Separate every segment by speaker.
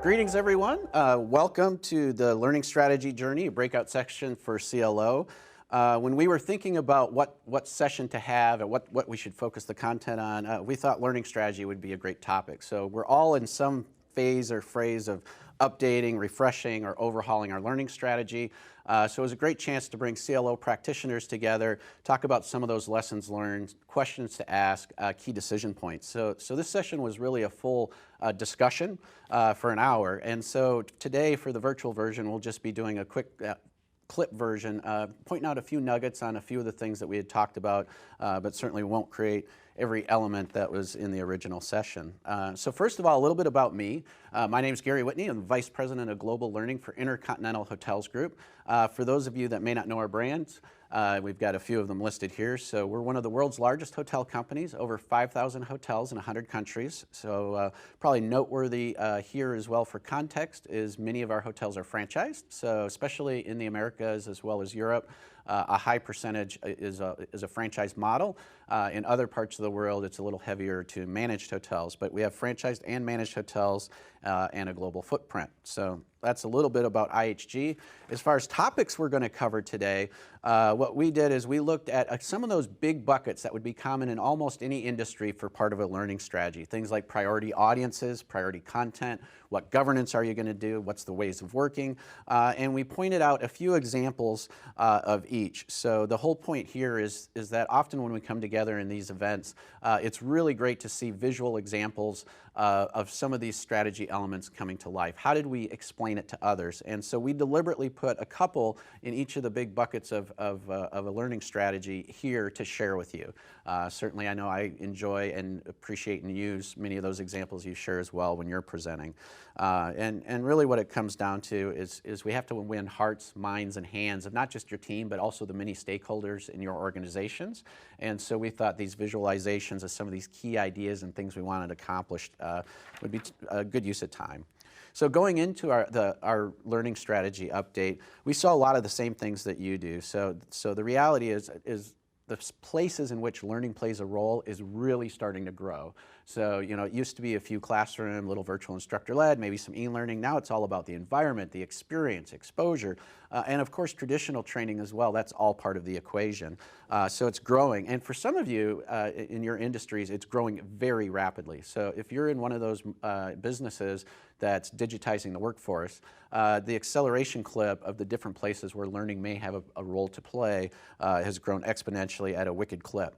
Speaker 1: Greetings, everyone. Welcome to the Learning Strategy Journey, a breakout section for CLO. When we were thinking about what session to have and what we should focus the content on, we thought learning strategy would be a great topic. So we're all in some phase or phrase of updating, refreshing, or overhauling our learning strategy. So it was a great chance to bring CLO practitioners together, talk about some of those lessons learned, questions to ask, key decision points. So this session was really a full discussion for an hour. And so today, for the virtual version, we'll just be doing a quick clip version, pointing out a few nuggets on a few of the things that we had talked about, but certainly won't create every element that was in the original session. So first of all, a little bit about me. My name is Gary Whitney. I'm Vice President of Global Learning for InterContinental Hotels Group. For those of you that may not know our brands, we've got a few of them listed here. So we're one of the world's largest hotel companies, over 5,000 hotels in 100 countries. So probably noteworthy here as well for context is many of our hotels are franchised. So especially in the Americas as well as Europe, a high percentage is a franchise model. In other parts of the world, it's a little heavier to managed hotels, but we have franchised and managed hotels and a global footprint. So that's a little bit about IHG. As far as topics we're going to cover today, what we did is we looked at some of those big buckets that would be common in almost any industry for part of a learning strategy. Things like priority audiences, priority content, what governance are you going to do, what's the ways of working, and we pointed out a few examples of each. So the whole point here is that often when we come together in these events, it's really great to see visual examples of some of these strategy elements coming to life. How did we explain it to others? And so we deliberately put a couple in each of the big buckets of a learning strategy here to share with you. Certainly I know I enjoy and appreciate and use many of those examples you share as well when you're presenting. And really what it comes down to is we have to win hearts, minds, and hands of not just your team, but also the many stakeholders in your organizations. And so we thought these visualizations of some of these key ideas and things we wanted accomplished would be a good use of time. So going into our learning strategy update, we saw a lot of the same things that you do. So the reality is the places in which learning plays a role is really starting to grow. So, you know, it used to be a few classroom, little virtual instructor-led, maybe some e-learning. Now it's all about the environment, the experience, exposure, and of course traditional training as well. That's all part of the equation. So it's growing. And for some of you in your industries, it's growing very rapidly. So if you're in one of those businesses that's digitizing the workforce, the acceleration clip of the different places where learning may have a role to play has grown exponentially at a wicked clip.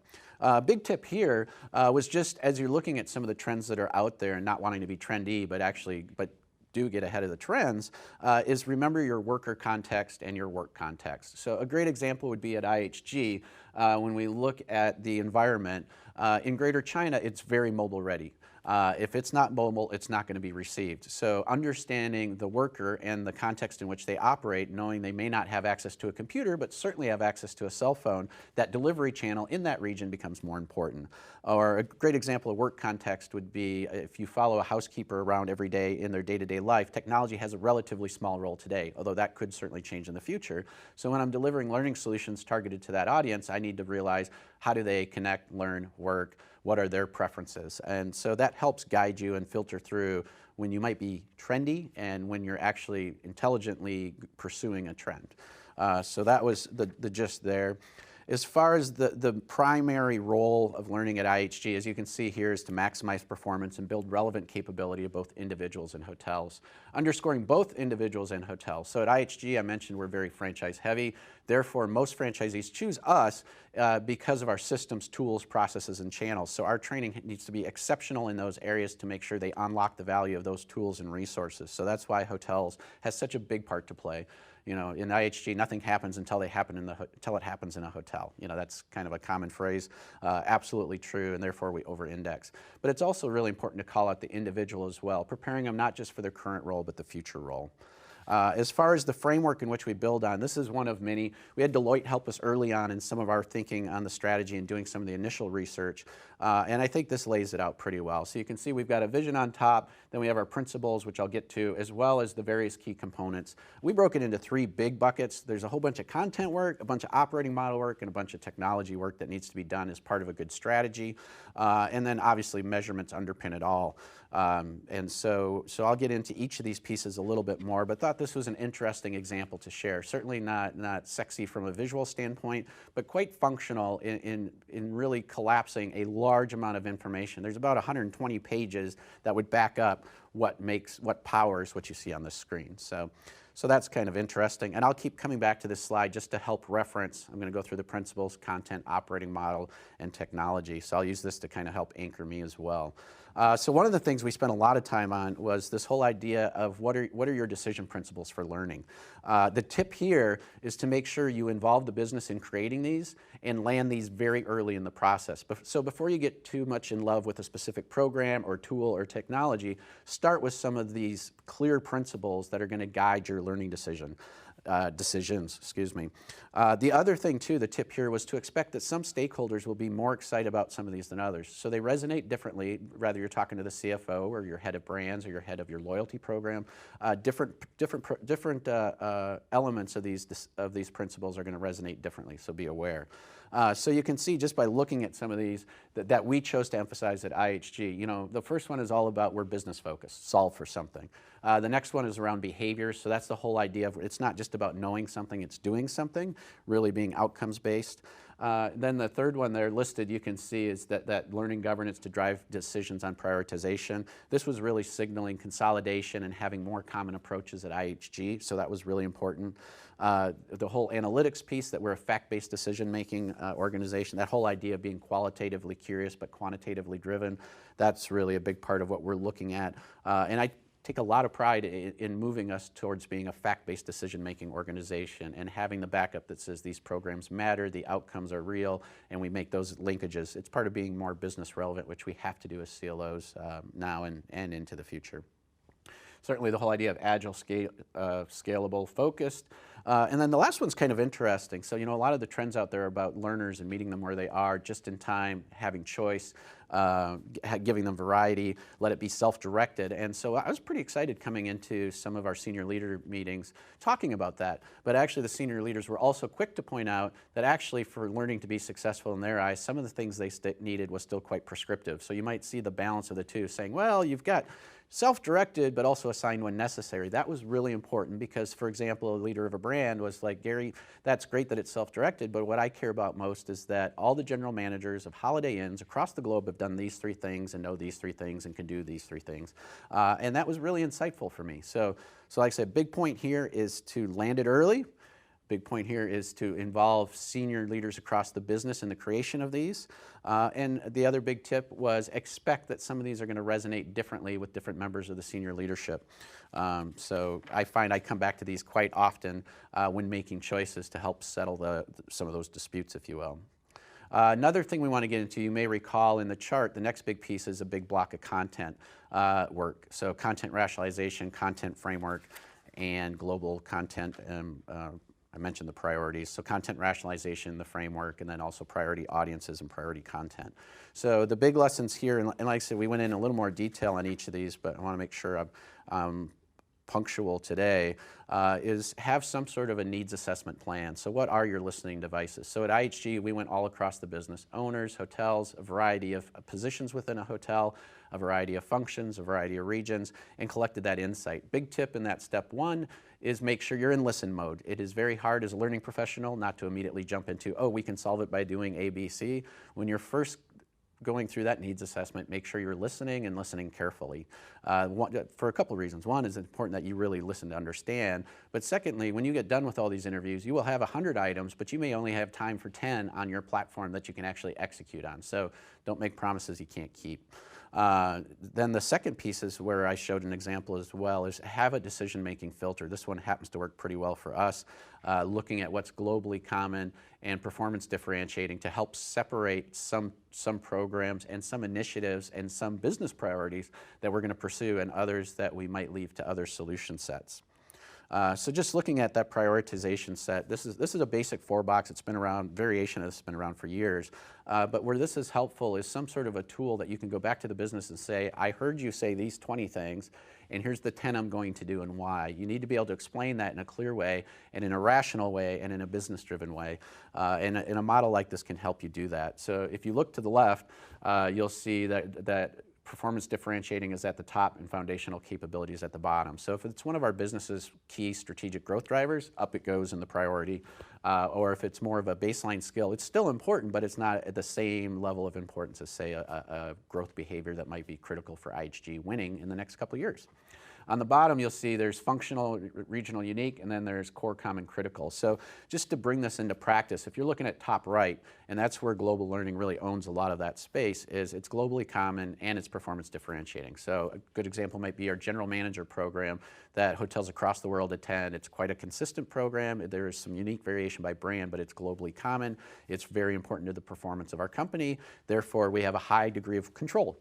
Speaker 1: Big tip here was just as you're looking at some of the trends that are out there and not wanting to be trendy, but do get ahead of the trends, is remember your worker context and your work context. So a great example would be at IHG, when we look at the environment. In Greater China, it's very mobile ready. If it's not mobile, it's not going to be received. So understanding the worker and the context in which they operate, knowing they may not have access to a computer, but certainly have access to a cell phone, that delivery channel in that region becomes more important. Or a great example of work context would be if you follow a housekeeper around every day in their day-to-day life, technology has a relatively small role today, although that could certainly change in the future. So when I'm delivering learning solutions targeted to that audience, I need to realize how do they connect, learn, work, what are their preferences? And so that helps guide you and filter through when you might be trendy and when you're actually intelligently pursuing a trend. So that was the gist there. As far as the primary role of learning at IHG, as you can see here, is to maximize performance and build relevant capability of both individuals and hotels, underscoring both individuals and hotels. So at IHG, I mentioned we're very franchise heavy. Therefore, most franchisees choose us because of our systems, tools, processes, and channels. So our training needs to be exceptional in those areas to make sure they unlock the value of those tools and resources. So that's why hotels has such a big part to play. You know, in IHG, nothing happens until it happens in a hotel. You know, that's kind of a common phrase, absolutely true, and therefore we over-index. But it's also really important to call out the individual as well, preparing them not just for their current role, but the future role. As far as the framework in which we build on, this is one of many. We had Deloitte help us early on in some of our thinking on the strategy and doing some of the initial research. And I think this lays it out pretty well. So you can see we've got a vision on top, then we have our principles, which I'll get to, as well as the various key components. We broke it into 3 big buckets. There's a whole bunch of content work, a bunch of operating model work, and a bunch of technology work that needs to be done as part of a good strategy. And then obviously measurements underpin it all. And so I'll get into each of these pieces a little bit more, but thought this was an interesting example to share. Certainly not sexy from a visual standpoint, but quite functional in really collapsing a large amount of information. There's about 120 pages that would back up what powers what you see on the screen. So that's kind of interesting. And I'll keep coming back to this slide just to help reference. I'm going to go through the principles, content, operating model, and technology. So I'll use this to kind of help anchor me as well. So one of the things we spent a lot of time on was this whole idea of what are your decision principles for learning. The tip here is to make sure you involve the business in creating these and land these very early in the process. So before you get too much in love with a specific program or tool or technology, start with some of these clear principles that are going to guide your learning decisions. The other thing too, the tip here was to expect that some stakeholders will be more excited about some of these than others. So they resonate differently, whether you're talking to the CFO or your head of brands or your head of your loyalty program. Different elements of these principles are going to resonate differently, so be aware. So you can see just by looking at some of these that we chose to emphasize at IHG. You know, the first one is all about we're business focused, solve for something. The next one is around behaviors, so that's the whole idea of it's not just about knowing something, it's doing something, really being outcomes based. Then the third one there listed, you can see, is that learning governance to drive decisions on prioritization. This was really signaling consolidation and having more common approaches at IHG, so that was really important. The whole analytics piece, that we're a fact-based decision-making organization, that whole idea of being qualitatively curious but quantitatively driven, that's really a big part of what we're looking at. And I take a lot of pride in moving us towards being a fact-based decision-making organization and having the backup that says these programs matter, the outcomes are real, and we make those linkages. It's part of being more business relevant, which we have to do as CLOs now and into the future. Certainly the whole idea of agile, scalable, focused. And then the last one's kind of interesting. So, you know, a lot of the trends out there are about learners and meeting them where they are, just in time, having choice, giving them variety, let it be self-directed. And so I was pretty excited coming into some of our senior leader meetings talking about that. But actually the senior leaders were also quick to point out that actually for learning to be successful in their eyes, some of the things they needed was still quite prescriptive. So you might see the balance of the two, saying, well, you've got self-directed, but also assigned when necessary. That was really important because, for example, a leader of a brand was like, Gary, that's great that it's self-directed, but what I care about most is that all the general managers of Holiday Inns across the globe have done these 3 things and know these 3 things and can do these 3 things. And that was really insightful for me. So like I said, big point here is to land it early. Big point here is to involve senior leaders across the business in the creation of these. And the other big tip was expect that some of these are going to resonate differently with different members of the senior leadership. So I find I come back to these quite often when making choices to help settle some of those disputes, if you will. Another thing we want to get into, you may recall in the chart, the next big piece is a big block of content work. So content rationalization, content framework, and global content. I mentioned the priorities, so content rationalization, the framework, and then also priority audiences and priority content. So the big lessons here, and like I said, we went in a little more detail on each of these, but I want to make sure I'm punctual today, is have some sort of a needs assessment plan. So what are your listening devices? So at IHG, we went all across the business, owners, hotels, a variety of positions within a hotel, a variety of functions, a variety of regions, and collected that insight. Big tip in that step 1 is make sure you're in listen mode. It is very hard as a learning professional not to immediately jump into, oh, we can solve it by doing A, B, C. When you're first going through that needs assessment, make sure you're listening and listening carefully. For a couple of reasons. One is it's important that you really listen to understand. But secondly, when you get done with all these interviews, you will have 100 items, but you may only have time for 10 on your platform that you can actually execute on. So don't make promises you can't keep. Then the second piece is where I showed an example as well, is have a decision-making filter. This one happens to work pretty well for us, looking at what's globally common and performance differentiating to help separate some programs and some initiatives and some business priorities that we're going to pursue and others that we might leave to other solution sets. So just looking at that prioritization set, this is a basic 4-box. It's been around, variation of this has been around for years. But where this is helpful is some sort of a tool that you can go back to the business and say, I heard you say these 20 things, and here's the 10 I'm going to do and why. You need to be able to explain that in a clear way, and in a rational way, and in a business-driven way. And a model like this can help you do that. So if you look to the left, you'll see that performance differentiating is at the top and foundational capabilities at the bottom. So if it's one of our business's key strategic growth drivers, up it goes in the priority. Or if it's more of a baseline skill, it's still important, but it's not at the same level of importance as, say, a growth behavior that might be critical for IHG winning in the next couple of years. On the bottom, you'll see there's functional, regional, unique, and then there's core, common, critical. So just to bring this into practice, if you're looking at top right, and that's where global learning really owns a lot of that space, is it's globally common and it's performance differentiating. So a good example might be our general manager program that hotels across the world attend. It's quite a consistent program. There is some unique variation by brand, but it's globally common. It's very important to the performance of our company. Therefore, we have a high degree of control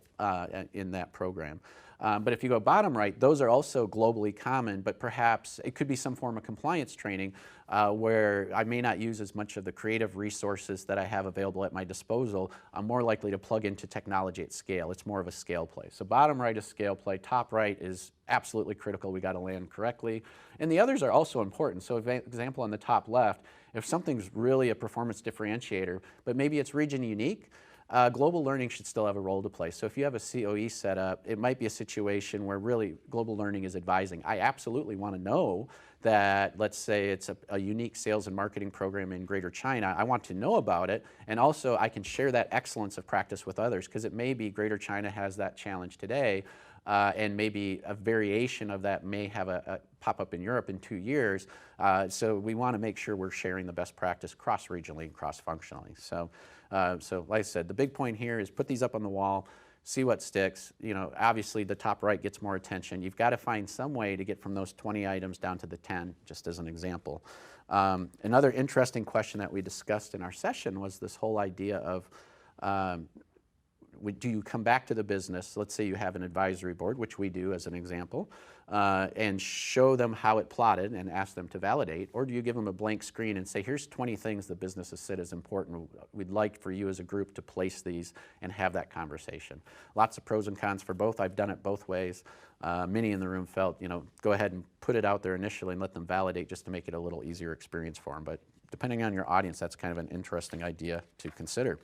Speaker 1: in that program. But if you go bottom right, those are also globally common, but perhaps it could be some form of compliance training where I may not use as much of the creative resources that I have available at my disposal. I'm more likely to plug into technology at scale. It's more of a scale play. So bottom right is scale play. Top right is absolutely critical. We got to land correctly. And the others are also important. So example on the top left, if something's really a performance differentiator, but maybe it's region unique, global learning should still have a role to play. So if you have a COE set up, it might be a situation where really global learning is advising. I absolutely want to know that, let's say it's a unique sales and marketing program in Greater China. I want to know about it, and also I can share that excellence of practice with others, because it may be Greater China has that challenge today, and maybe a variation of that may have a pop up in Europe in 2 years. So we want to make sure we're sharing the best practice cross-regionally and cross-functionally. So like I said, the big point here is put these up on the wall, see what sticks. You know, obviously the top right gets more attention. You've got to find some way to get from those 20 items down to the 10, just as an example. Another interesting question that we discussed in our session was this whole idea of do you come back to the business, let's say you have an advisory board, which we do as an example, and show them how it plotted and ask them to validate, or do you give them a blank screen and say, here's 20 things the business has said is important. We'd like for you as a group to place these and have that conversation. Lots of pros and cons for both. I've done it both ways. Many in the room felt, you know, go ahead and put it out there initially and let them validate just to make it a little easier experience for them. But depending on your audience, that's kind of an interesting idea to consider.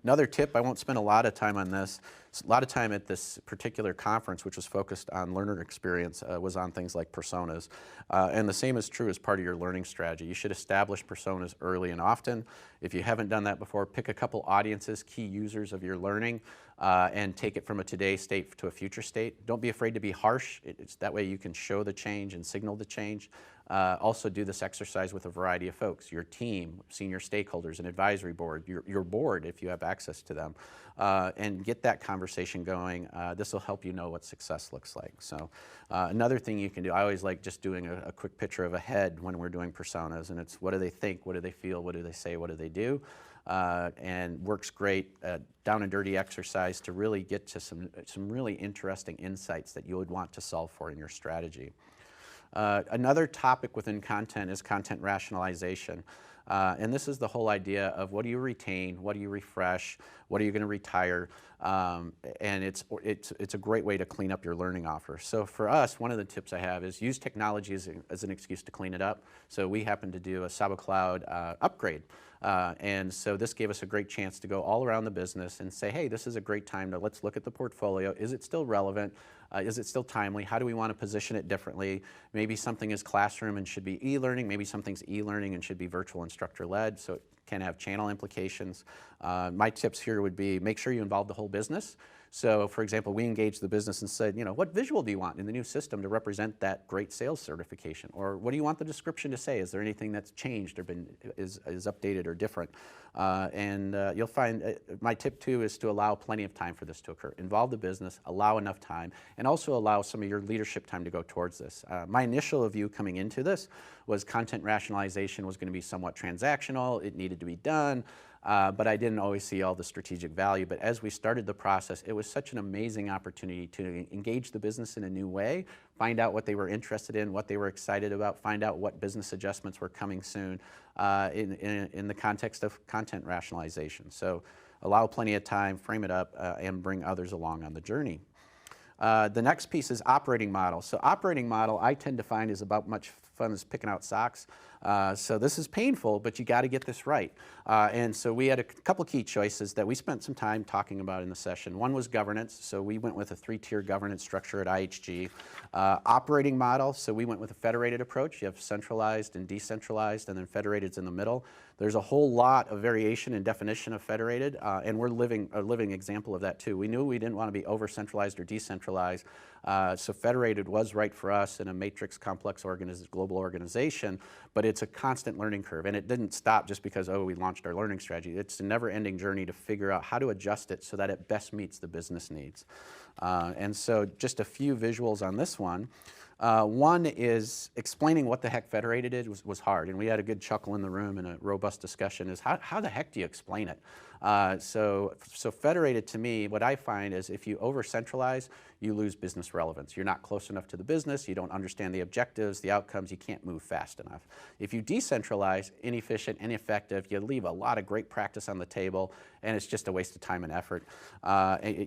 Speaker 1: Another tip, I won't spend a lot of time on this. A lot of time at this particular conference, which was focused on learner experience, was on things like personas. And the same is true as part of your learning strategy. You should establish personas early and often. If you haven't done that before, pick a couple audiences, key users of your learning, and take it from a today state to a future state. Don't be afraid to be harsh. It's that way you can show the change and signal the change. Also do this exercise with a variety of folks, your team, senior stakeholders, an advisory board, your board if you have access to them, and get that conversation going. This will help you know what success looks like. So another thing you can do, I always like just doing a quick picture of a head when we're doing personas, and it's what do they think, what do they feel, what do they say, what do they do? And works great, down and dirty exercise to really get to some really interesting insights that you would want to solve for in your strategy. Another topic within content is content rationalization. And this is the whole idea of what do you retain, what do you refresh, what are you going to retire, and it's a great way to clean up your learning offer. So for us, one of the tips I have is use technology as an excuse to clean it up. So we happen to do a Sabo Cloud upgrade. And so this gave us a great chance to go all around the business and say, hey, this is a great time to let's look at the portfolio. Is it still relevant? Is it still timely? How do we want to position it differently? Maybe something is classroom and should be e-learning. Maybe something's e-learning and should be virtual instructor-led, so it can have channel implications. My tips here would be make sure you involve the whole business. So, for example, we engaged the business and said, you know, what visual do you want in the new system to represent that great sales certification? Or what do you want the description to say? Is there anything that's changed or is updated or different? You'll find, my tip too is to allow plenty of time for this to occur. Involve the business, allow enough time, and also allow some of your leadership time to go towards this. My initial view coming into this was content rationalization was going to be somewhat transactional. It needed to be done. but I didn't always see all the strategic value. But as we started the process, it was such an amazing opportunity to engage the business in a new way, find out what they were interested in, what they were excited about, find out what business adjustments were coming soon in the context of content rationalization. So allow plenty of time, frame it up, and bring others along on the journey. The next piece is operating model. So operating model, I tend to find, is about much fun as picking out socks. So this is painful, but you got to get this right. And so we had a couple key choices that we spent some time talking about in the session. One was governance. So we went with a 3-tier governance structure at IHG. Operating model. So we went with a federated approach. You have centralized and decentralized, and then federated's in the middle. There's a whole lot of variation in definition of federated, and we're a living example of that too. We knew we didn't want to be over-centralized or decentralized, so federated was right for us in a matrix complex global organization, but it's a constant learning curve, and it didn't stop just because, oh, we launched our learning strategy. It's a never-ending journey to figure out how to adjust it so that it best meets the business needs. And so just a few visuals on this one. One is explaining what the heck federated is was hard, and we had a good chuckle in the room and a robust discussion is how the heck do you explain it? So federated to me, what I find is if you over-centralize, you lose business relevance. You're not close enough to the business, you don't understand the objectives, the outcomes, you can't move fast enough. If you decentralize, inefficient, ineffective, you leave a lot of great practice on the table, and it's just a waste of time and effort.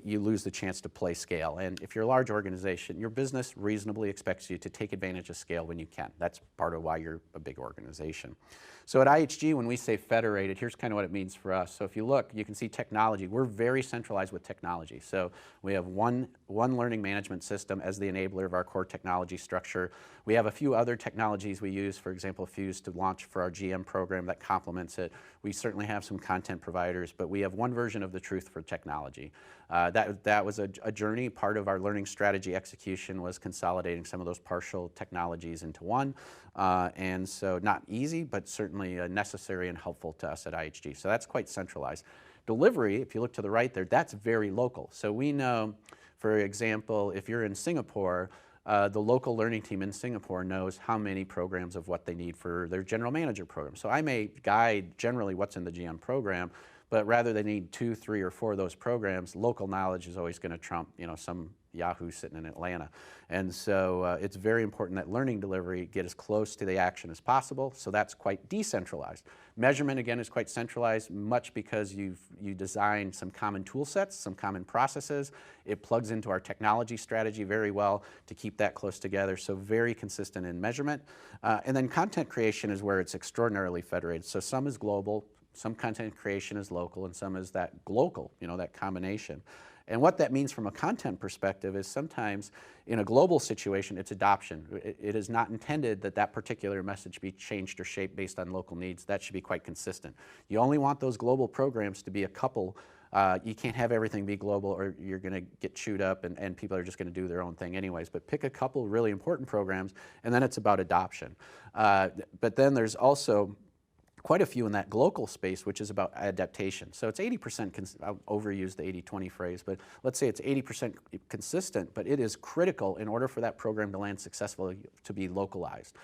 Speaker 1: You lose the chance to play scale. And if you're a large organization, your business reasonably expects you to take advantage of scale when you can. That's part of why you're a big organization. So at IHG, when we say federated, here's kind of what it means for us. So if you look, you can see technology. We're very centralized with technology. So we have one learning management system as the enabler of our core technology structure. We have a few other technologies we use, for example, Fuse to launch for our GM program that complements it. We certainly have some content providers, but we have one version of the truth for technology. That was a journey. Part of our learning strategy execution was consolidating some of those partial technologies into one. And so not easy, but certainly necessary and helpful to us at IHG. So that's quite centralized. Delivery, if you look to the right there, that's very local. So we know, for example, if you're in Singapore, the local learning team in Singapore knows how many programs of what they need for their general manager program. So I may guide generally what's in the GM program, but rather they need 2, 3, or 4 of those programs, local knowledge is always going to trump, some Yahoo sitting in Atlanta. And so it's very important that learning delivery get as close to the action as possible, so that's quite decentralized. Measurement, again, is quite centralized, much because you design some common tool sets, some common processes. It plugs into our technology strategy very well to keep that close together, so very consistent in measurement. And then content creation is where it's extraordinarily federated. So some is global, some content creation is local, and some is that global, that combination. And what that means from a content perspective is sometimes in a global situation, it's adoption. It is not intended that that particular message be changed or shaped based on local needs. That should be quite consistent. You only want those global programs to be a couple. You can't have everything be global or you're going to get chewed up and people are just going to do their own thing anyways. But pick a couple really important programs and then it's about adoption. But then there's also quite a few in that global space, which is about adaptation. So it's 80%, I'll overuse the 80-20 phrase, but let's say it's 80% consistent, but it is critical in order for that program to land successfully to be localized.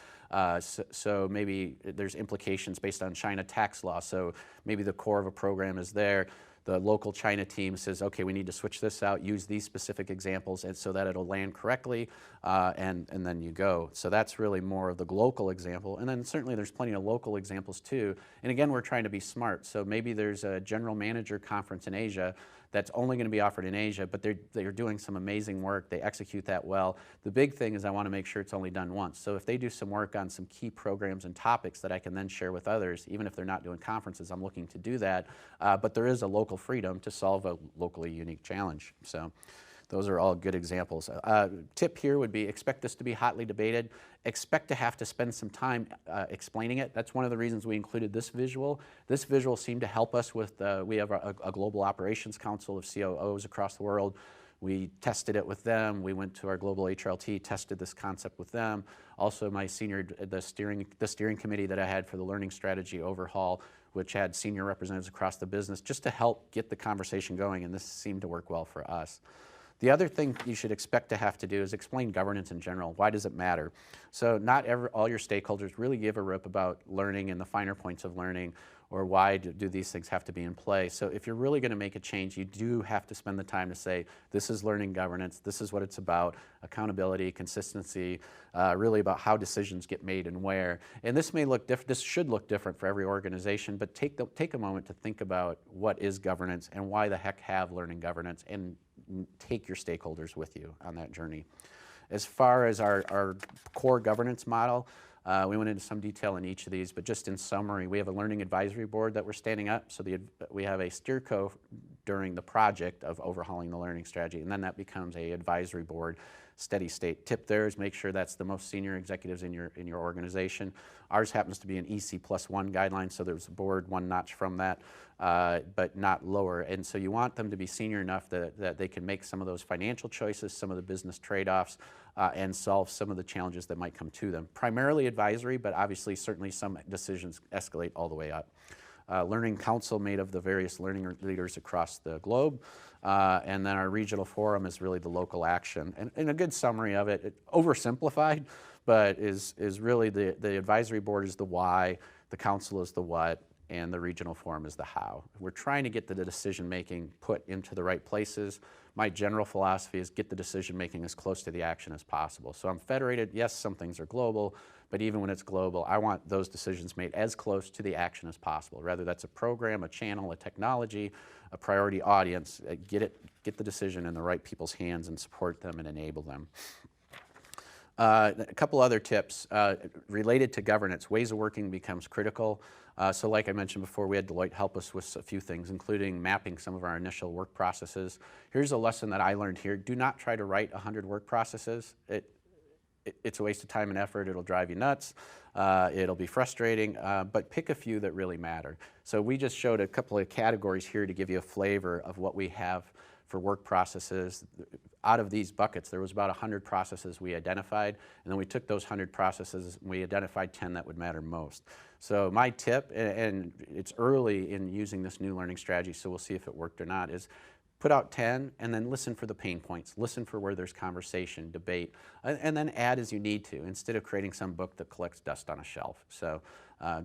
Speaker 1: So maybe there's implications based on China tax law, so maybe the core of a program is there. The local China team says, okay, we need to switch this out, use these specific examples, and so that it'll land correctly, and then you go. So that's really more of the global example. And then certainly there's plenty of local examples too. And again, we're trying to be smart. So maybe there's a general manager conference in Asia that's only going to be offered in Asia, but they're doing some amazing work. They execute that well. The big thing is I want to make sure it's only done once. So if they do some work on some key programs and topics that I can then share with others, even if they're not doing conferences, I'm looking to do that. But there is a local freedom to solve a locally unique challenge. So those are all good examples. Tip here would be expect this to be hotly debated. Expect to have to spend some time explaining it. That's one of the reasons we included this visual. This visual seemed to help us with, we have a global operations council of COOs across the world. We tested it with them. We went to our global HRLT, tested this concept with them. Also my the steering committee that I had for the learning strategy overhaul, which had senior representatives across the business just to help get the conversation going, and this seemed to work well for us. The other thing you should expect to have to do is explain governance in general. Why does it matter? So not all your stakeholders really give a rip about learning and the finer points of learning. or why do these things have to be in play? So if you're really going to make a change, you do have to spend the time to say, this is learning governance, this is what it's about, accountability, consistency, really about how decisions get made and where. And this may look different, this should look different for every organization, but take a moment to think about what is governance and why the heck have learning governance, and take your stakeholders with you on that journey. As far as our core governance model, we went into some detail in each of these, but just in summary, we have a learning advisory board that we're standing up. So we have a steerco during the project of overhauling the learning strategy, and then that becomes a advisory board, steady state. Tip there is make sure that's the most senior executives in your organization. Ours happens to be an EC+1 guideline, so there's a board one notch from that, but not lower. And so you want them to be senior enough that they can make some of those financial choices, some of the business trade-offs, and solve some of the challenges that might come to them. Primarily advisory, but obviously certainly some decisions escalate all the way up. Learning council made of the various learning leaders across the globe, and then our regional forum is really the local action. And a good summary of it, oversimplified, but is really the advisory board is the why, the council is the what, and the regional forum is the how. We're trying to get the decision making put into the right places. My general philosophy is get the decision making as close to the action as possible. So I'm federated, yes, some things are global, but even when it's global, I want those decisions made as close to the action as possible. Whether that's a program, a channel, a technology, a priority audience, get the decision in the right people's hands and support them and enable them. A couple other tips related to governance. Ways of working becomes critical. So like I mentioned before, we had Deloitte help us with a few things, including mapping some of our initial work processes. Here's a lesson that I learned here. Do not try to write 100 work processes. It's a waste of time and effort. It'll drive you nuts. It'll be frustrating, but pick a few that really matter. So we just showed a couple of categories here to give you a flavor of what we have for work processes. Out of these buckets, there was about 100 processes we identified, and then we took those 100 processes and we identified 10 that would matter most. So my tip, and it's early in using this new learning strategy, so we'll see if it worked or not, is put out 10 and then listen for the pain points. Listen for where there's conversation, debate, and then add as you need to, instead of creating some book that collects dust on a shelf. So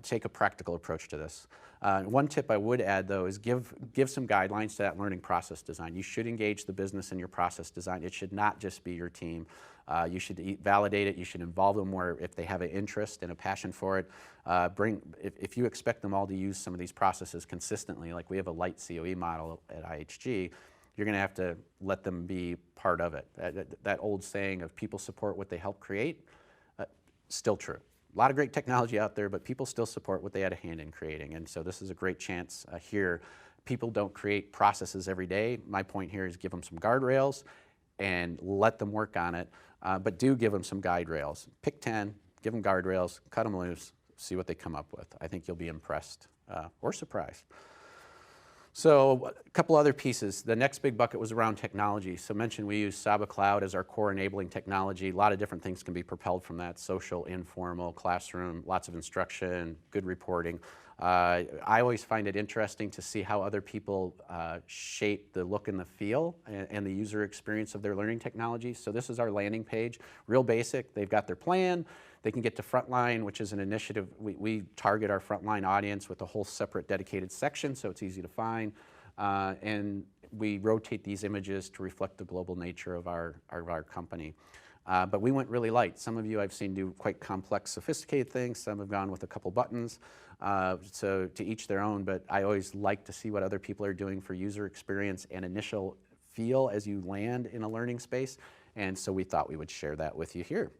Speaker 1: take a practical approach to this. One tip I would add, though, is give some guidelines to that learning process design. You should engage the business in your process design. It should not just be your team. You should validate it. You should involve them where, if they have an interest and a passion for it. If you expect them all to use some of these processes consistently, like we have a light COE model at IHG, you're going to have to let them be part of it. That old saying of people support what they help create, still true. A lot of great technology out there, but people still support what they had a hand in creating. And so this is a great chance here. People don't create processes every day. My point here is give them some guardrails and let them work on it, but do give them some guide rails. Pick 10, give them guardrails, cut them loose, see what they come up with. I think you'll be impressed or surprised. So a couple other pieces. The next big bucket was around technology. So mentioned we use Saba Cloud as our core enabling technology. A lot of different things can be propelled from that: social, informal, classroom, lots of instruction, good reporting. I always find it interesting to see how other people shape the look and the feel and the user experience of their learning technology. So this is our landing page, real basic. They've got their plan. They can get to Frontline, which is an initiative. We target our Frontline audience with a whole separate dedicated section, so it's easy to find. And we rotate these images to reflect the global nature of our company. But we went really light. Some of you I've seen do quite complex, sophisticated things. Some have gone with a couple buttons. So to each their own, but I always like to see what other people are doing for user experience and initial feel as you land in a learning space. And so we thought we would share that with you here.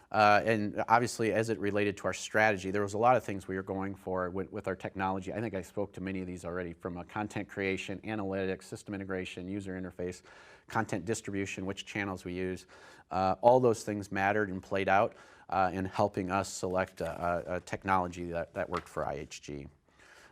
Speaker 1: And obviously, as it related to our strategy, there was a lot of things we were going for with our technology. I think I spoke to many of these already, from content creation, analytics, system integration, user interface, content distribution, which channels we use. All those things mattered and played out in helping us select a technology that worked for IHG.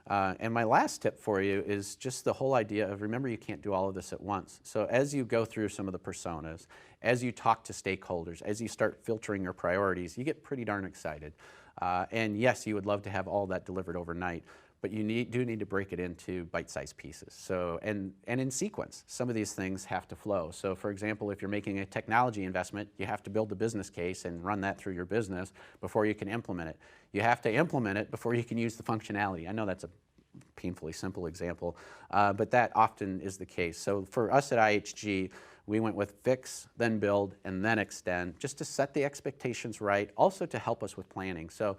Speaker 1: And my last tip for you is just the whole idea of, remember, you can't do all of this at once. So as you go through some of the personas, as you talk to stakeholders, as you start filtering your priorities, you get pretty darn excited. And yes, you would love to have all that delivered overnight, but you do need to break it into bite-sized pieces. So, and in sequence, some of these things have to flow. So for example, if you're making a technology investment, you have to build the business case and run that through your business before you can implement it. You have to implement it before you can use the functionality. I know that's a painfully simple example, but that often is the case. So for us at IHG, we went with fix, then build, and then extend, just to set the expectations right, also to help us with planning. So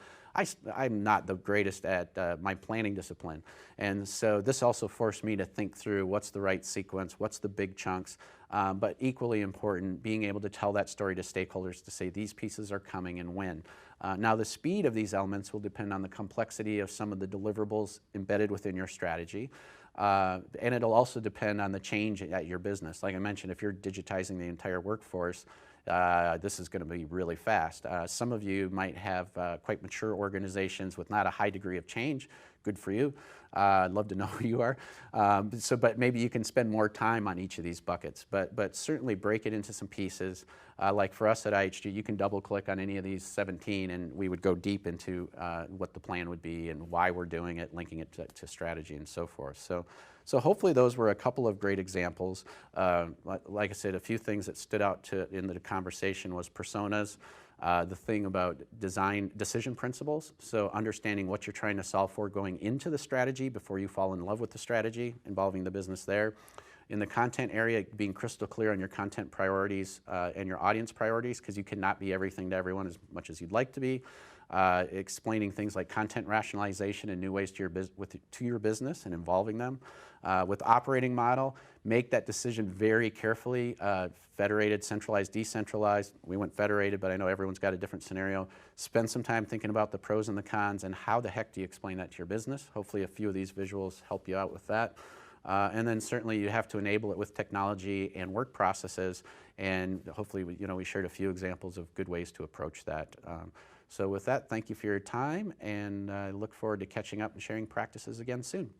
Speaker 1: I'm not the greatest at my planning discipline, and so this also forced me to think through what's the right sequence, what's the big chunks, but equally important, being able to tell that story to stakeholders to say these pieces are coming and when. Now the speed of these elements will depend on the complexity of some of the deliverables embedded within your strategy. And it'll also depend on the change at your business. Like I mentioned, if you're digitizing the entire workforce, this is going to be really fast. Some of you might have quite mature organizations with not a high degree of change. Good for you. I'd love to know who you are. But maybe you can spend more time on each of these buckets. But certainly break it into some pieces. Like for us at IHG, you can double click on any of these 17 and we would go deep into what the plan would be and why we're doing it, linking it to strategy and so forth. So hopefully those were a couple of great examples. Like I said, a few things that stood out in the conversation was personas, the thing about decision principles, so understanding what you're trying to solve for going into the strategy before you fall in love with the strategy, involving the business there. In the content area, being crystal clear on your content priorities and your audience priorities, because you cannot be everything to everyone as much as you'd like to be. Explaining things like content rationalization and new ways to your business and involving them. With operating model, make that decision very carefully. Federated, centralized, decentralized. We went federated, but I know everyone's got a different scenario. Spend some time thinking about the pros and the cons and how the heck do you explain that to your business. Hopefully a few of these visuals help you out with that. And then certainly you have to enable it with technology and work processes, and hopefully we shared a few examples of good ways to approach that. So with that, thank you for your time, and I look forward to catching up and sharing practices again soon.